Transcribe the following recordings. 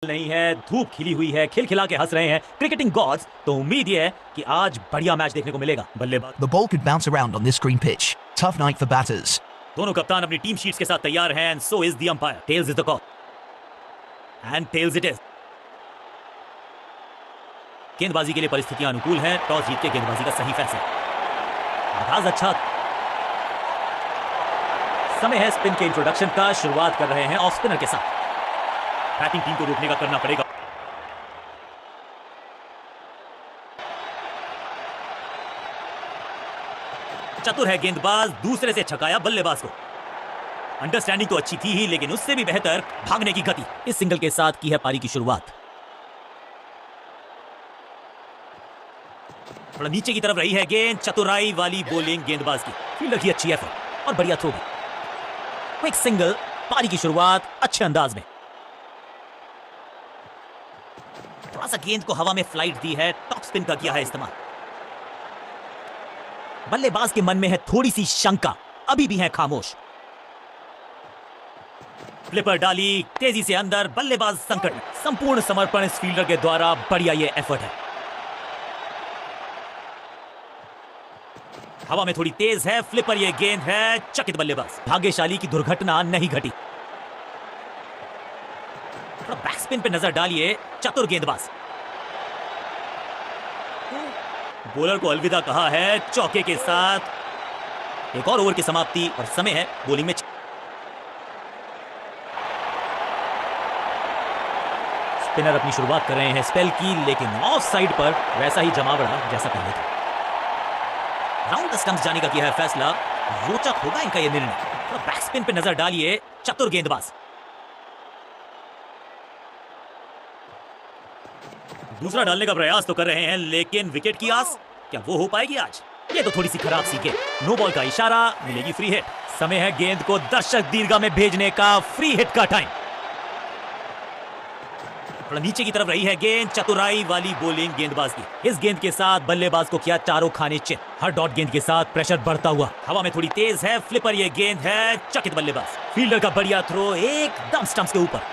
नहीं है, धूप खिली हुई है, खिलखिला के हंस रहे हैं क्रिकेटिंग गॉड्स। तो उम्मीद ये है कि आज बढ़िया मैच देखने को मिलेगा। बल्लेबाज The ball could bounce around on this green pitch. Tough night for batters. दोनों कप्तान अपनी टीम शीट्स के साथ तैयार हैं and so is the umpire. Tails is the call and tails it is. गेंदबाजी के लिए परिस्थितियां अनुकूल हैं। टॉस जीत के गेंदबाजी का सही फैसला। आगाज अच्छा। समय है स्पिन के इंट्रोडक्शन का। शुरुआत कर रहे हैं ऑफ स्पिनर के साथ। बैटिंग टीम को रोकने का करना पड़ेगा। चतुर है गेंदबाज, दूसरे से छकाया बल्लेबाज को। अंडरस्टैंडिंग तो अच्छी थी ही, लेकिन उससे भी बेहतर भागने की गति। इस सिंगल के साथ की है पारी की शुरुआत। थोड़ा नीचे की तरफ रही है गेंद। चतुराई वाली बॉलिंग गेंदबाज की। फील्डर की अच्छी एफर्ट और बढ़िया थ्रो भी। क्विक सिंगल, पारी की शुरुआत अच्छे अंदाज में। थोड़ा सा गेंद को हवा में फ्लाइट दी है। टॉप स्पिन का किया है इस्तेमाल। बल्लेबाज के मन में है थोड़ी सी शंका, अभी भी है खामोश। फ्लिपर डाली तेजी से अंदर। बल्लेबाज संकट में। संपूर्ण समर्पण इस फील्डर के द्वारा। बढ़िया ये एफर्ट है। हवा में थोड़ी तेज है। फ्लिपर ये गेंद है। चकित बल्लेबाज। भाग्यशाली की दुर्घटना नहीं घटी। थोड़ा बैकस्पिन पे नजर डालिए। चतुर गेंदबाज। बॉलर को अलविदा कहा है चौके के साथ। एक और ओवर की समाप्ति और समय है बॉलिंग में। स्पिनर अपनी शुरुआत कर रहे हैं स्पेल की, लेकिन ऑफ साइड पर वैसा ही जमावड़ा जैसा पहले था। राउंड द स्टंप्स जाने का किया है फैसला। रोचक होगा इनका यह निर्णय। तो बैकस्पिन पे नजर डालिए। चतुर गेंदबाज। दूसरा डालने का प्रयास तो कर रहे हैं, लेकिन विकेट की आस क्या वो हो पाएगी आज? ये तो थोड़ी सी खराब सीखे। नो बॉल का इशारा, मिलेगी फ्री हिट। समय है गेंद को दर्शक दीर्घा में भेजने का। फ्री हिट का टाइम। थोड़ा नीचे की तरफ रही है गेंद। चतुराई वाली बॉलिंग गेंदबाज की। इस गेंद के साथ बल्लेबाज को किया चारों खाने चित। हर डॉट गेंद के साथ प्रेशर बढ़ता हुआ। हवा में थोड़ी तेज है। फ्लिपर ये गेंद है। चकित बल्लेबाज। फील्डर का बढ़िया थ्रो एकदम स्टंप्स के ऊपर।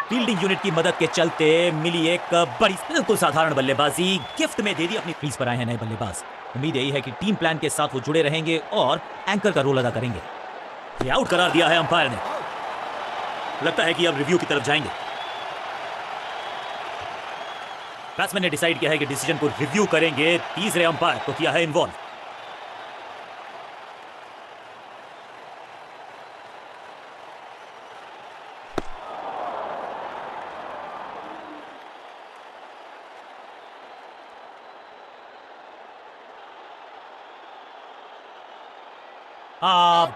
फील्डिंग यूनिट की मदद के चलते मिली एक बड़ी बिल्कुल साधारण बल्लेबाजी। गिफ्ट में दे दी अपनी क्रीज पर आए हैं नए बल्लेबाज। उम्मीद यही है कि टीम प्लान के साथ वो जुड़े रहेंगे और एंकर का रोल अदा करेंगे। ये आउट करार दिया है अंपायर ने। लगता है कि अब रिव्यू की तरफ जाएंगे। बैट्समैन ने डिसाइड किया है कि डिसीजन को रिव्यू करेंगे। तीसरे अंपायर को किया है इन्वॉल्व।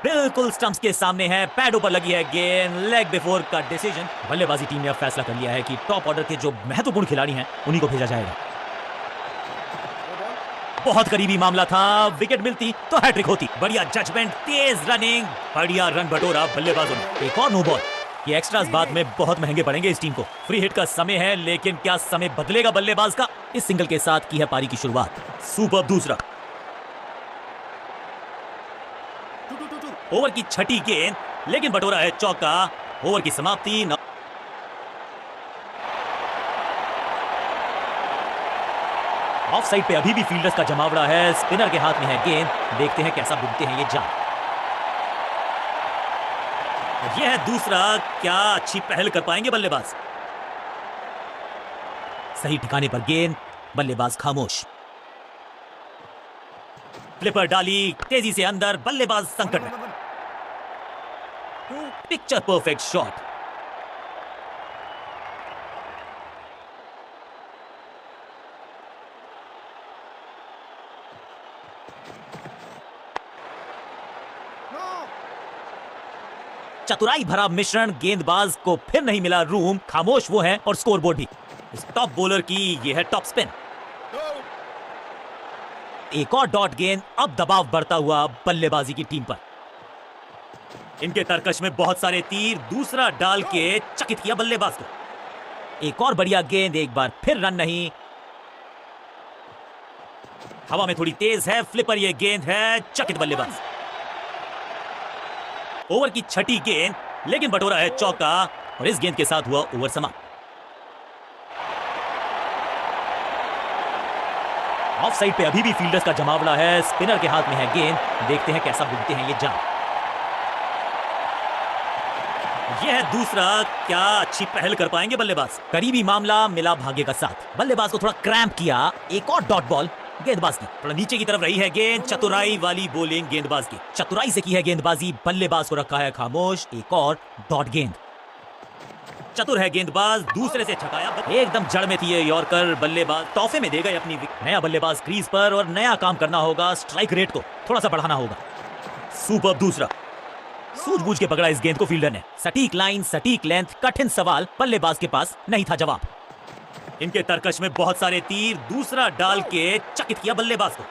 बिल्कुल स्टंप्स के सामने है। पैडों पर लगी है गेंद। लेग बिफोर का डिसीजन। बल्लेबाजी टीम ने अब फैसला कर लिया है कि टॉप ऑर्डर के जो महत्वपूर्ण खिलाड़ी हैं उन्हीं को भेजा जाएगा। बहुत करीबी मामला था। विकेट मिलती तो हैट्रिक होती। बढ़िया जजमेंट, तेज रनिंग, बढ़िया रन बटोरा बल्लेबाजों ने। एक और नो बॉल। ये एक्स्ट्रास बाद में बहुत महंगे पड़ेंगे इस टीम को। फ्री हिट का समय है, लेकिन क्या समय बदलेगा बल्लेबाज का? इस सिंगल के साथ की है पारी की शुरुआत। सुपर दूसरा ओवर की छठी गेंद, लेकिन बटोरा है चौका। ओवर की समाप्ति। ऑफ साइड पे अभी भी फील्डर्स का जमावड़ा है। स्पिनर के हाथ में है गेंद। देखते हैं कैसा बुनते हैं ये जाल। यह है दूसरा। क्या अच्छी पहल कर पाएंगे बल्लेबाज? सही ठिकाने पर गेंद। बल्लेबाज खामोश। फ्लिपर डाली तेजी से अंदर। बल्लेबाज संकट में। Picture perfect shot. चतुराई भरा मिश्रण। गेंदबाज को फिर नहीं मिला रूम। खामोश वो है और स्कोरबोर्ड भी। इस टॉप बॉलर की यह है टॉप स्पिन। एक और डॉट गेंद। अब दबाव बढ़ता हुआ बल्लेबाजी की टीम पर। इनके तरकश में बहुत सारे तीर। दूसरा डाल के चकित किया बल्लेबाज को। एक और बढ़िया गेंद। एक बार फिर रन नहीं। हवा में थोड़ी तेज है। फ्लिपर ये गेंद है। चकित बल्लेबाज। ओवर की छठी गेंद, लेकिन बटोरा है चौका और इस गेंद के साथ हुआ ओवर समाप्त। ऑफ साइड पे अभी भी फील्डर्स का जमावड़ा है, स्पिनर के हाथ में है गेंद, देखते हैं कैसा बुनते हैं ये जाम। यह है दूसरा, क्या अच्छी पहल कर पाएंगे बल्लेबाज। करीबी मामला मिला भाग्य का साथ, बल्लेबाज को थोड़ा क्रैम्प किया। एक और डॉट बॉल गेंदबाज की, थोड़ा नीचे की तरफ रही है गेंद, चतुराई वाली बॉलिंग गेंदबाज की, चतुराई से की है गेंदबाजी, बल्लेबाज को रखा है खामोश। एक और डॉट गेंद, चतुर है गेंदबाज, दूसरे से छकाया, एकदम जड़ में थी ये यॉर्कर, बल्लेबाज तोहफे में दे गए अपनी विकेट। नया बल्लेबाज क्रीज पर और नया काम करना होगा, स्ट्राइक रेट को थोड़ा सा बढ़ाना होगा। सुपर दूसरा, सूझबूझ के पकड़ा इस गेंद को फील्डर ने, सटीक लाइन, सटीक लेंथ, कठिन सवाल, बल्लेबाज के पास नहीं था जवाब। इनके तरकश में बहुत सारे तीर, दूसरा डाल के चकित किया बल्लेबाज को।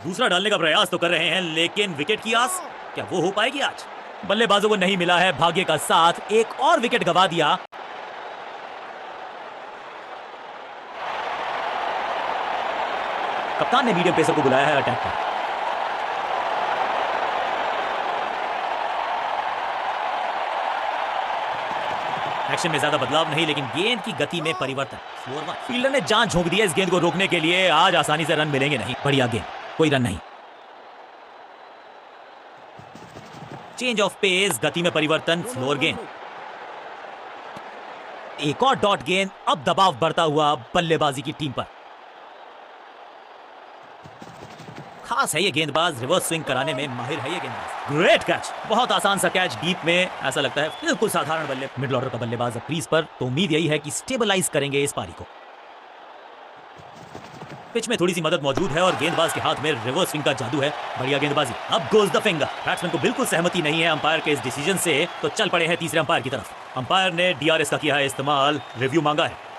दूसरा डालने का प्रयास तो कर रहे हैं, लेकिन विकेट की आस क्या वो हो पाएगी आज? बल्लेबाजों को नहीं मिला है भाग्य का साथ, एक और विकेट गंवा दिया। कप्तान ने मीडियम पेसर को बुलाया है अटैक पर। एक्शन में ज्यादा बदलाव नहीं, लेकिन गेंद की गति में परिवर्तन। फील्डर ने जान झोंक दी है इस गेंद को रोकने के लिए, आज आसानी से रन मिलेंगे नहीं। बढ़िया गेंद, कोई रन नहीं। चेंज ऑफ पेस, गति में परिवर्तन, स्लोअर गेंद। एक और डॉट गेंद, अब दबाव बढ़ता हुआ बल्लेबाजी की टीम पर। खास है ये गेंदबाज, रिवर्स स्विंग कराने में माहिर है ये गेंदबाज। ग्रेट कैच, बहुत आसान सा कैच, डीप में ऐसा लगता है बिल्कुल साधारण बल्ले। मिडिल ऑर्डर का बल्लेबाज अब क्रीज पर, तो उम्मीद यही है कि स्टेबलाइज करेंगे इस पारी को। पिच में थोड़ी सी मदद मौजूद है और गेंदबाज के हाथ में रिवर्स स्विंग का जादू है। बढ़िया गेंदबाजी, अब गोज द फिंगर। बैट्समैन को बिल्कुल सहमति नहीं है अंपायर के इस डिसीजन से, तो चल पड़े हैं तीसरे अंपायर की तरफ। अंपायर ने डीआरएस का किया है इस्तेमाल, रिव्यू मांगा है।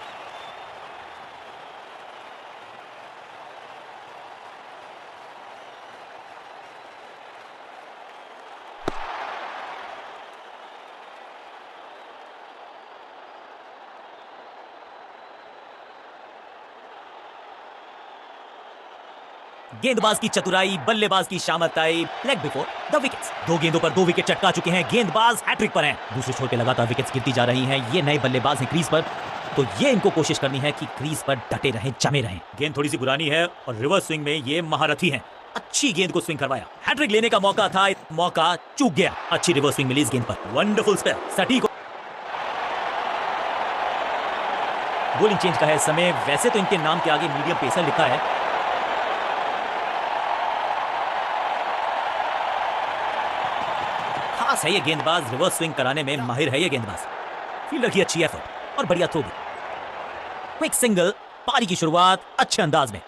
गेंदबाज की चतुराई, बल्लेबाज की शामताई, लेग बिफोर द विकेट्स। दो गेंदों पर दो विकेट चटका चुके हैं, गेंदबाज हैट्रिक पर हैं। दूसरे छोर पे लगातार विकेट्स गिरती जा रही हैं। ये नए बल्लेबाज हैं क्रीज पर, तो ये इनको कोशिश करनी है कि क्रीज पर डटे रहें, जमे रहें। गेंद थोड़ी सी पुरानी है और रिवर्स स्विंग में ये महारथी हैं। अच्छी गेंद को स्विंग करवाया, हैट्रिक लेने का मौका था, मौका चूक गया। अच्छी रिवर्स स्विंग मिली इस गेंद पर, वंडरफुल स्पेल, सटीक। बॉलिंग चेंज का है समय, वैसे तो इनके नाम के आगे मीडियम पेसर लिखा है। खास है ये गेंदबाज, रिवर्स स्विंग कराने में माहिर है ये गेंदबाज। फील्डर की अच्छी एफर्ट और बढ़िया थ्रो भी। क्विक सिंगल, पारी की शुरुआत अच्छे अंदाज में।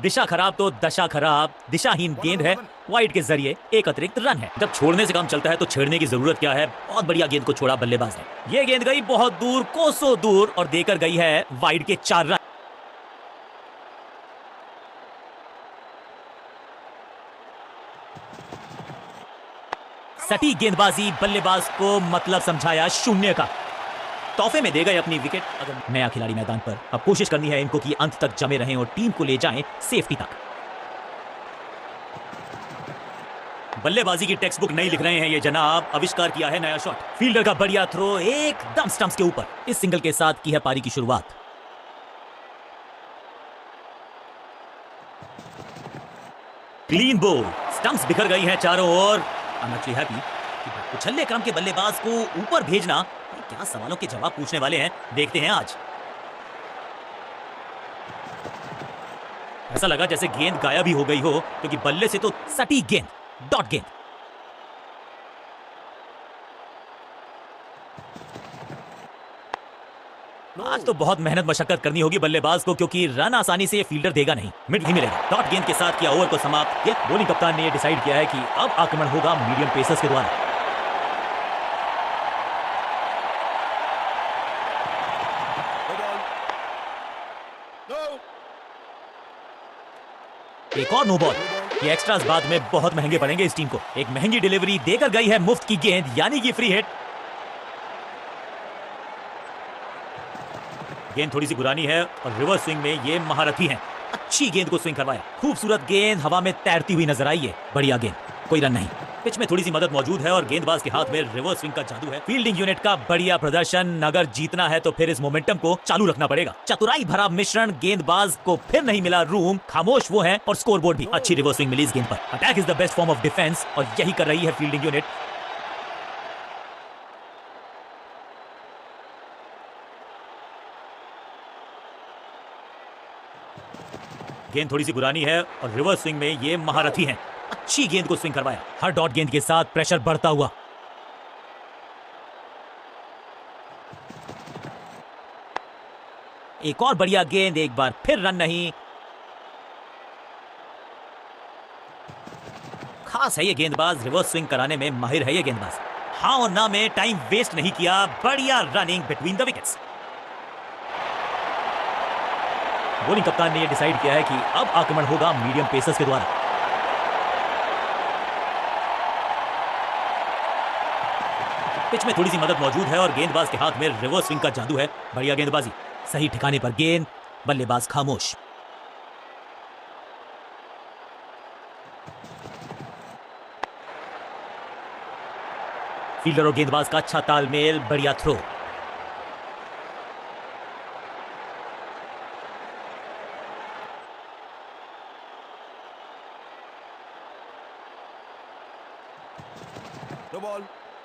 दिशा खराब तो दशा खराब, दिशाहीन गेंद है, वाइड के जरिए एक अतिरिक्त रन है। जब छोड़ने से काम चलता है तो छेड़ने की जरूरत क्या है। बहुत बढ़िया गेंद को छोड़ा बल्लेबाज ने। ये गेंद गई बहुत दूर, कोसों दूर, और देकर गई है वाइड के 4 रन। सटीक गेंदबाजी, बल्लेबाज को मतलब समझाया शून्य का। तोहफे में दे गए अपनी विकेट। अगर नया खिलाड़ी मैदान पर, अब कोशिश करनी है इनको कि अंत तक जमे रहें और टीम को ले जाएं सेफ्टी तक। बल्लेबाजी की टेक्स्ट बुक नहीं लिख रहे हैं ये जनाब, आविष्कार किया है नया शॉट। फील्डर का बढ़िया थ्रो, एकदम स्टंप्स के ऊपर। इस सिंगल के साथ की है पारी की शुरुआत। क्लीन बॉल, स्टंप्स बिखर गई हैं चारों ओर। I am actually happy. उछलने क्रम के बल्लेबाज को ऊपर भेजना, क्या सवालों के जवाब पूछने वाले हैं, देखते हैं आज। ऐसा लगा जैसे गेंद गायब ही हो गई हो, क्योंकि बल्ले से तो सटीक गेंद, डॉट गेंद। आज तो बहुत मेहनत मशक्कत करनी होगी बल्लेबाज को, क्योंकि रन आसानी से ये फील्डर देगा नहीं, मिड ही मिलेगा। डॉट गेंद के साथ किया ओवर को समाप्त। ये बॉलिंग कप्तान ने ये डिसाइड किया है कि अब आक्रमण होगा मीडियम पेसर्स के द्वारा। एक और नो बॉल। ये एक्स्ट्रास बाद में बहुत महंगे पड़ेंगे इस टीम को। एक महंगी डिलीवरी देकर गई है मुफ्त की गेंद, यानी कि फ्री हिट। गेंद थोड़ी सी पुरानी है और रिवर्स स्विंग में ये महारथी हैं। अच्छी गेंद को स्विंग करवाया, खूबसूरत गेंद हवा में तैरती हुई नजर आई है। बढ़िया गेंद, कोई रन नहीं। पिच में थोड़ी सी मदद मौजूद है और गेंदबाज के हाथ में रिवर्स स्विंग का जादू है। फील्डिंग यूनिट का बढ़िया प्रदर्शन। अगर जीतना है तो फिर इस मोमेंटम को चालू रखना पड़ेगा। चतुराई भरा मिश्रण, गेंदबाज को फिर नहीं मिला रूम, खामोश वो है और स्कोरबोर्ड भी। अच्छी रिवर्स स्विंग मिली इस गेंद पर। Attack is the best form of defence और यही कर रही है फील्डिंग यूनिट। गेंद थोड़ी सी पुरानी है और रिवर्स स्विंग में ये महारथी हैं। अच्छी गेंद को स्विंग करवाया। हर डॉट गेंद के साथ प्रेशर बढ़ता हुआ। एक और बढ़िया गेंद, एक बार फिर रन नहीं। खास है ये गेंदबाज, रिवर्स स्विंग कराने में माहिर है ये गेंदबाज। हाँ और ना में टाइम वेस्ट नहीं किया। बढ़िया running between the wickets. Bowling कप्तान ने यह डिसाइड किया है कि अब आक्रमण होगा मीडियम पेसर्स के द्वारा। पिच में थोड़ी सी मदद मौजूद है और गेंदबाज के हाथ में रिवर्स स्विंग का जादू है। बढ़िया गेंदबाजी, सही ठिकाने पर गेंद, बल्लेबाज खामोश। फील्डर और गेंदबाज का अच्छा तालमेल, बढ़िया थ्रो।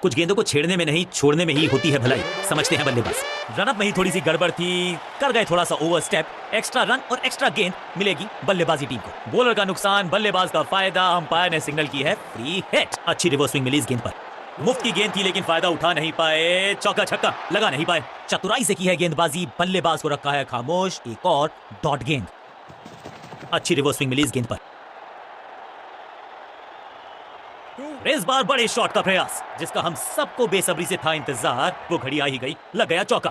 कुछ गेंदों को छेड़ने में नहीं, छोड़ने में ही होती है भलाई, समझते हैं बल्लेबाज। रनअप में ही थोड़ी सी गड़बड़ थी, कर गए थोड़ा सा ओवर स्टेप। एक्स्ट्रा रन और एक्स्ट्रा गेंद मिलेगी बल्लेबाजी टीम को। बॉलर का नुकसान, बल्लेबाज का फायदा। अंपायर ने सिग्नल की है फ्री हिट। अच्छी रिवर्स स्विंग मिली इस गेंद पर। मुफ्त की गेंद थी लेकिन फायदा उठा नहीं पाए। चौका छक्का लगा नहीं पाए। चतुराई से की है गेंदबाजी, बल्लेबाज को रखा है खामोश। एक और डॉट गेंद। अच्छी रिवर्स स्विंग मिली इस गेंद पर। इस बार बड़े शॉट का प्रयास, जिसका हम सबको बेसब्री से था इंतजार। वो घड़ी आ ही गई, लग गया चौका।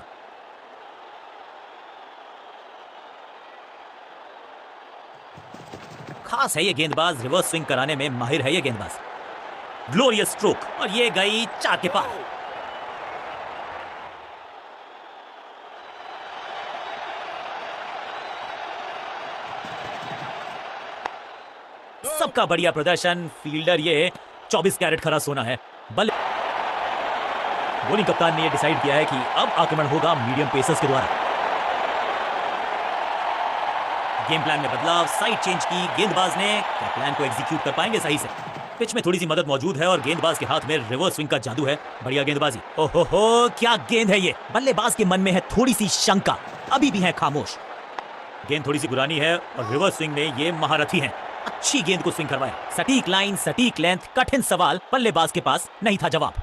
खास है ये गेंदबाज, रिवर्स स्विंग कराने में माहिर है ये गेंदबाज। ग्लोरियस स्ट्रोक और ये गई 4 के पार। सबका बढ़िया प्रदर्शन। फील्डर ये 24 कैरेट खरा सोना है। बॉलिंग कप्तान ने यह डिसाइड किया है कि अब आक्रमण होगा मीडियम पेसर्स के द्वारा। गेम प्लान में बदलाव, साइड चेंज की गेंदबाज ने। क्या प्लान को एग्जीक्यूट कर पाएंगे सही से? पिच में थोड़ी सी मदद मौजूद है और गेंदबाज के हाथ में रिवर्स स्विंग का जादू है। बढ़िया गेंदबाजी। ओहो क्या गेंद है ये। बल्लेबाज के मन में है थोड़ी सी शंका, अभी भी है खामोश। गेंद थोड़ी सी पुरानी है और रिवर्स स्विंग में ये महारथी हैं। अच्छी गेंद को स्विंग करवाया। सटीक लाइन, सटीक लेंथ, कठिन सवाल, बल्लेबाज के पास नहीं था जवाब।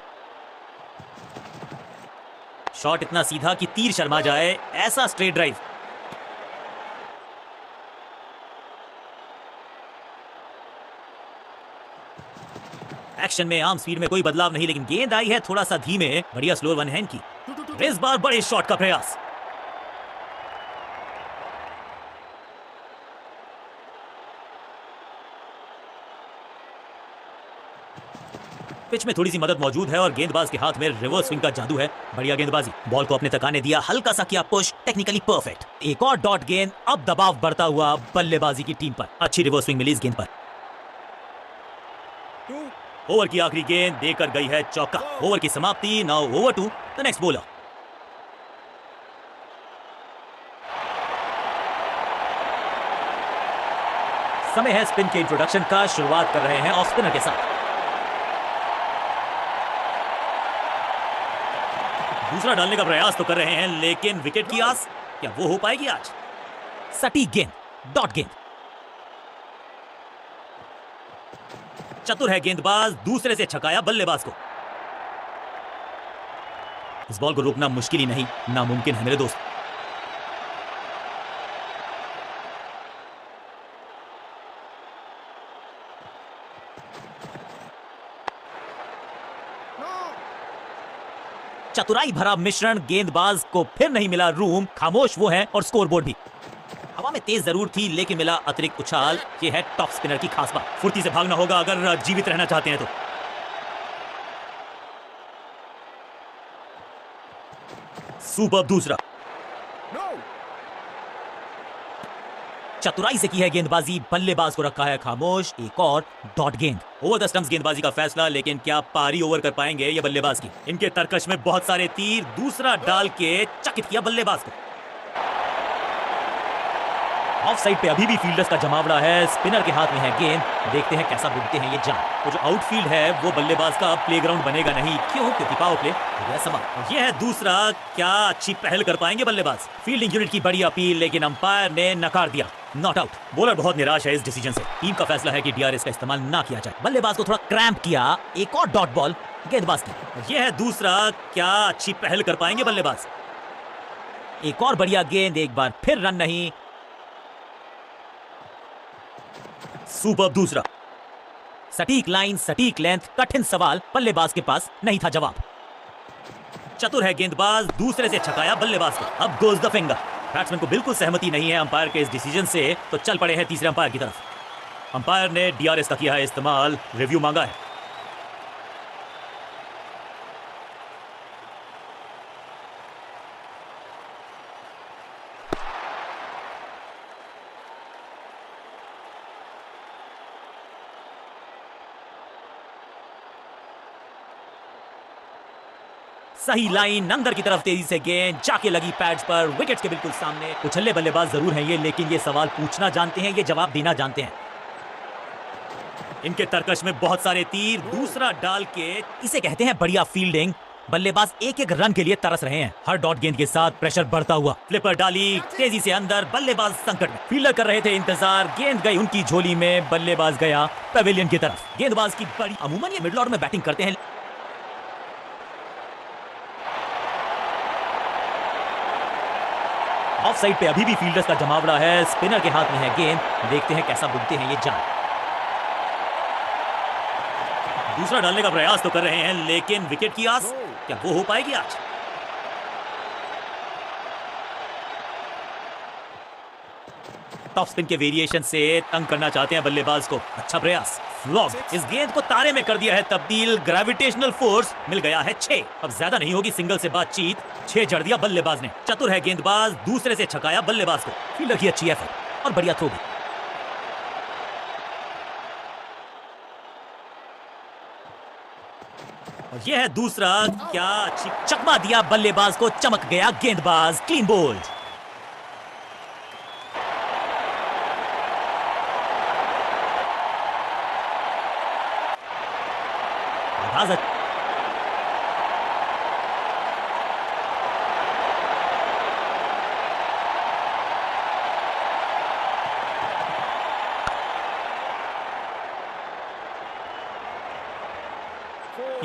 शॉट इतना सीधा कि तीर शर्मा जाए, ऐसा स्ट्रेट ड्राइव। एक्शन में आर्म स्पीड में कोई बदलाव नहीं, लेकिन गेंद आई है थोड़ा सा धीमे। बढ़िया स्लोअर वन हैंड की। इस बार बड़े शॉट का प्रयास। पिच में थोड़ी सी मदद मौजूद है और गेंदबाज के हाथ में रिवर्स स्विंग का जादू है। बढ़िया गेंदबाजी। बॉल को अपने तक आने दिया, हल्का सा किया पुश, टेक्निकली परफेक्ट। एक और डॉट गेंद। अब दबाव बढ़ता हुआ बल्लेबाजी की टीम पर। अच्छी रिवर्स स्विंग मिली इस गेंद पर। ओवर की आखिरी गेंद देकर गई है चौका। ओवर की समाप्ति। Now over to the next bowler. समय है स्पिन के इंट्रोडक्शन का। शुरुआत कर रहे हैं ऑफ स्पिनर के साथ। दूसरा डालने का प्रयास तो कर रहे हैं, लेकिन विकेट की आस क्या वो हो पाएगी आज? सटीक गेंद, डॉट गेंद। चतुर है गेंदबाज, दूसरे से छकाया बल्लेबाज को। इस बॉल को रोकना मुश्किल ही नहीं, नामुमकिन है मेरे दोस्त। चतुराई भरा मिश्रण, गेंदबाज को फिर नहीं मिला रूम, खामोश वो है और स्कोरबोर्ड भी। हवा में तेज जरूर थी लेकिन मिला अतिरिक्त उछाल। ये है टॉप स्पिनर की खास बात। फुर्ती से भागना होगा अगर जीवित रहना चाहते हैं तो। सुपर दूसरा। चतुराई से की है गेंदबाजी, बल्लेबाज को रखा है खामोश। एक और डॉट गेंद। ओवर द स्टंप्स गेंदबाजी का फैसला, लेकिन क्या पारी ओवर कर पाएंगे ये बल्लेबाज की। इनके तरकश में बहुत सारे तीर, दूसरा डाल के चकित किया बल्लेबाज को। ऑफ साइड पे अभी भी फील्डर्स का जमावड़ा है। स्पिनर के हाथ में है गेंद, देखते हैं कैसा बुनते हैं ये जान। वो जो आउटफील्ड है वो बल्लेबाज का प्लेग्राउंड बनेगा नहीं। क्यों? क्योंकि पावर प्ले हो गया समाप्त। ये है दूसरा। क्या अच्छी पहल कर पाएंगे बल्लेबाज। फील्डिंग यूनिट की बड़ी अपील, लेकिन अंपायर ने नकार दिया। Not out. बॉलर बहुत निराश है इस डिसीजन से। टीम का फैसला है कि डीआरएस का इस्तेमाल ना किया जाए। बल्लेबाज को थोड़ा क्रैम्प किया। एक और डॉट बॉल गेंदबाज की। यह है दूसरा। क्या अच्छी पहल कर पाएंगे बल्लेबाज। एक और बढ़िया गेंद, एक बार फिर रन नहीं। सुपर दूसरा। सटीक लाइन, सटीक लेंथ, कठिन सवाल, बल्लेबाज के पास नहीं था जवाब। चतुर है गेंदबाज, दूसरे से छकाया बल्लेबाज को। अब गोज द फिंगर। बैट्समैन को बिल्कुल सहमति नहीं है अंपायर के इस डिसीजन से, तो चल पड़े हैं तीसरे अंपायर की तरफ। अंपायर ने डीआरएस का किया है इस्तेमाल, रिव्यू मांगा है। सही लाइन, अंदर की तरफ तेजी से गेंद जाके लगी पैड्स पर, विकेट्स के बिल्कुल सामने। उछल्ले बल्लेबाज जरूर हैं ये, लेकिन ये सवाल पूछना जानते हैं, ये जवाब देना जानते हैं। इनके तरकश में बहुत सारे तीर, दूसरा डाल के। इसे कहते हैं बढ़िया फील्डिंग। बल्लेबाज एक एक रन के लिए तरस रहे हैं। हर डॉट गेंद के साथ प्रेशर बढ़ता हुआ। फ्लिपर डाली तेजी से अंदर, बल्लेबाज संकट में। फील्डर कर रहे थे इंतजार, गेंद गई उनकी झोली में, बल्लेबाज गया पवेलियन की तरफ। गेंदबाज की बड़ी, अमूमन ये मिडिल ऑर्डर में बैटिंग करते हैं। ऑफ साइड पे अभी भी फील्डर्स का जमावड़ा है। स्पिनर के हाथ में है गेंद, देखते हैं कैसा बुनते हैं ये जान। दूसरा डालने का प्रयास तो कर रहे हैं, लेकिन विकेट की आस क्या वो हो पाएगी आज। टॉप स्पिन के वेरिएशन से तंग करना चाहते हैं बल्लेबाज को। अच्छा प्रयास, फ्लॉप। इस गेंद को तारे में कर दिया है तब्दील। ग्रेविटेशनल फोर्स मिल गया है 6। अब ज्यादा नहीं होगी सिंगल से बातचीत। 6 जड़ दिया बल्लेबाज ने। चतुर है गेंदबाज, दूसरे से छकाया बल्लेबाज को। फील्डर की अच्छी एफर्ट और बढ़िया थ्रो भी। और यह है दूसरा। क्या अच्छी चकमा दिया बल्लेबाज को, चमक गया गेंदबाज। Clean bowled.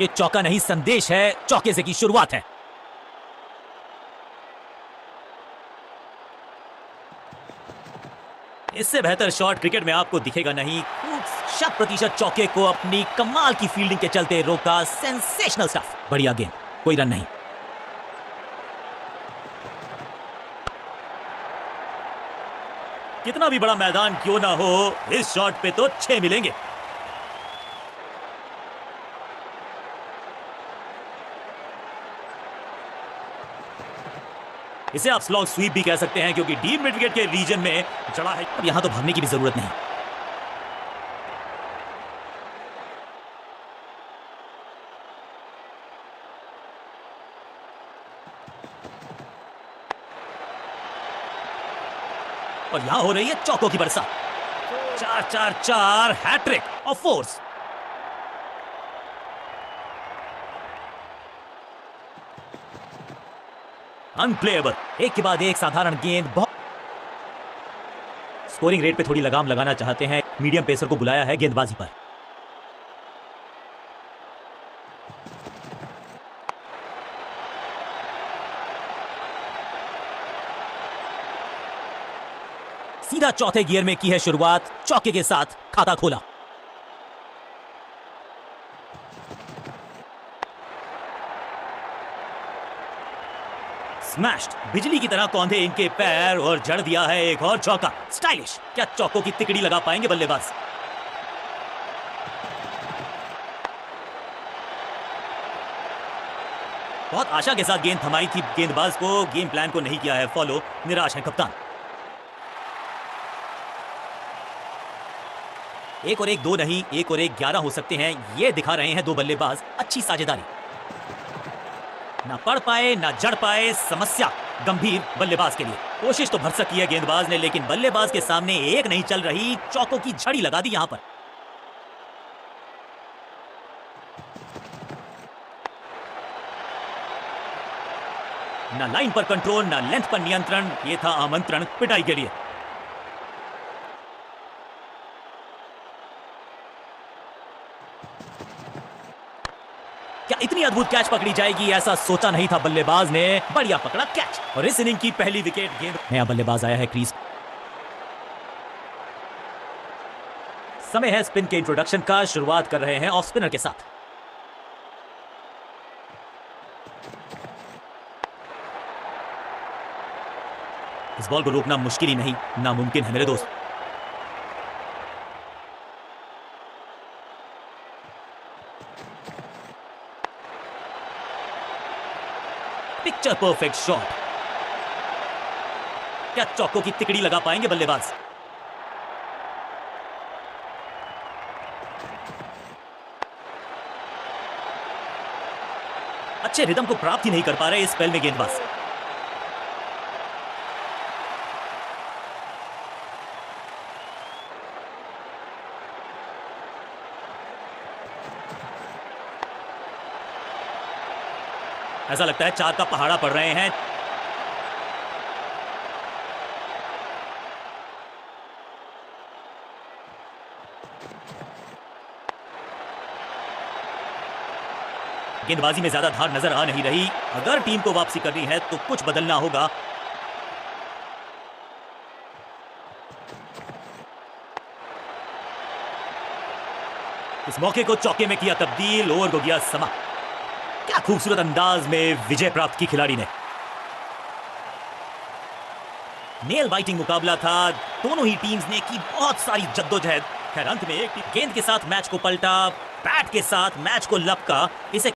ये चौका नहीं संदेश है, चौके से की शुरुआत है। इससे बेहतर शॉट क्रिकेट में आपको दिखेगा नहीं। 100% चौके को अपनी कमाल की फील्डिंग के चलते रोका। Sensational stuff. बढ़िया गेंद, कोई रन नहीं। कितना भी बड़ा मैदान क्यों ना हो, इस शॉट पे तो 6 मिलेंगे। इसे आप स्लॉग स्वीप भी कह सकते हैं, क्योंकि डीप मिड विकेट के रीजन में जड़ा है। अब यहां तो भागने की भी जरूरत नहीं। और यहां हो रही है चौकों की बरसात। 4-4-4 हैट्रिक ऑफ फोर्स। अनप्लेएबल। एक के बाद एक साधारण गेंद। बहुत स्कोरिंग रेट पे थोड़ी लगाम लगाना चाहते हैं, मीडियम पेसर को बुलाया है गेंदबाजी पर। सीधा चौथे गियर में की है शुरुआत, चौके के साथ खाता खोला। स्मैश्ड। बिजली की तरह कौंधे इनके पैर और जड़ दिया है एक और चौका। स्टाइलिश। क्या चौकों की तिकड़ी लगा पाएंगे बल्लेबाज? बहुत आशा के साथ गेंद थमाई थी गेंदबाज को, गेम प्लान को नहीं किया है फॉलो। निराश है कप्तान। 1 और 1 2 नहीं, 1 और 1 11 हो सकते हैं, ये दिखा रहे हैं दो बल्लेबाज। अच्छी साझेदारी। ना पढ़ पाए ना जड़ पाए, समस्या गंभीर बल्लेबाज के लिए। कोशिश तो भरसक की है गेंदबाज ने, लेकिन बल्लेबाज के सामने एक नहीं चल रही, चौकों की झड़ी लगा दी यहां पर। ना लाइन पर कंट्रोल, ना लेंथ पर नियंत्रण, ये था आमंत्रण पिटाई के लिए। क्या इतनी अद्भुत कैच पकड़ी जाएगी, ऐसा सोचा नहीं था बल्लेबाज ने। बढ़िया पकड़ा कैच, और इस इनिंग की पहली विकेट। गेंद नया बल्लेबाज आया है क्रीज। समय है स्पिन के इंट्रोडक्शन का। शुरुआत कर रहे हैं ऑफ स्पिनर के साथ। इस बॉल को रोकना मुश्किल ही नहीं, नामुमकिन है मेरे दोस्त। Picture perfect shot. क्या चौकों की तिकड़ी लगा पाएंगे बल्लेबाज? अच्छे रिदम को प्राप्त ही नहीं कर पा रहे इस स्पेल में गेंदबाज। ऐसा लगता है 4 का पहाड़ा पड़ रहे हैं। गेंदबाजी में ज्यादा धार नजर आ नहीं रही। अगर टीम को वापसी करनी है तो कुछ बदलना होगा। इस मौके को चौके में किया तब्दील, ओवर को गया समा। क्या खूबसूरत अंदाज में विजय प्राप्त की खिलाड़ी ने। नेल बाइटिंग मुकाबला था, दोनों ही टीम्स ने की बहुत सारी जद्दोजहद। खैर अंत में एक गेंद के साथ मैच को पलटा, बैट के साथ मैच को लपका। इसे